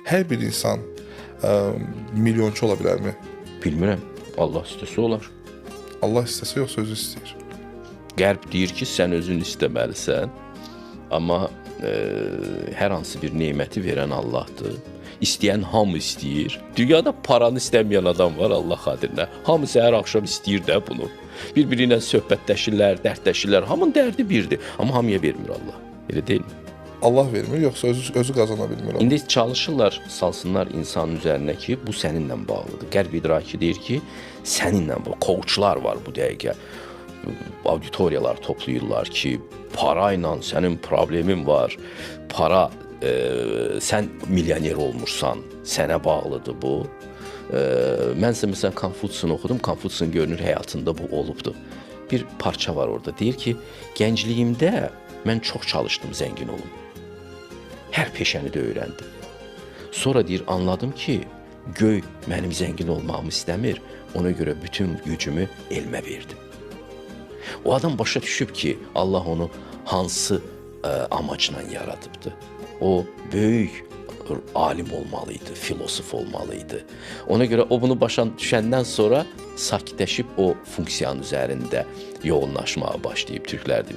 Hər bir insan milyonçu ola bilərmi? Bilmirəm. Allah istəsə olar. Allah istəsə yoxsa özü istəyir? Qərb deyir ki, sən özün istəməlisən. Amma hər hansı bir neməti verən Allahdır. İstəyən hamı istəyir. Dünyada paranı istəməyən adam var Allah xatirinə. Hamı səhər axşam istəyir də bunu. Bir-biri ilə söhbətləşirlər, dərdləşirlər. Hamının dərdi birdir. Amma hamıya vermir Allah. Elə deyilmi? Allah vermir, yoxsa özü qazana bilmir? İndi çalışırlar, salsınlar insanın üzərinə ki, bu səninlə bağlıdır. Qərb idraki deyir ki, səninlə bağlı. Coachlar var bu dəqiqə. Auditoriyalar toplayırlar ki, parayla sənin problemin var. Para, sən milyoner olmuşsan, sənə bağlıdır bu. Mən isə məsələn Konfutsiyanı oxudum. Konfutsiyanın görünür həyatında bu olubdur. Bir parça var orada. Deyir ki, gəncliyimdə mən çox çalışdım zəngin olum. Hər peşəni də öyrəndim. Sonra deyir, anladım ki, göy mənim zəngin olmağımı istəmir. Ona görə bütün gücümü elmə verdim. O adam başa düşüb ki, Allah onu hansı amacla yaradıbdı. O böyük alim olmalıydı, filosof olmalıydı. Ona görə o bunu başa düşəndən sonra sakitləşib o funksiyanın üzərində yoğunlaşmağa başlayıb, türklər demiş.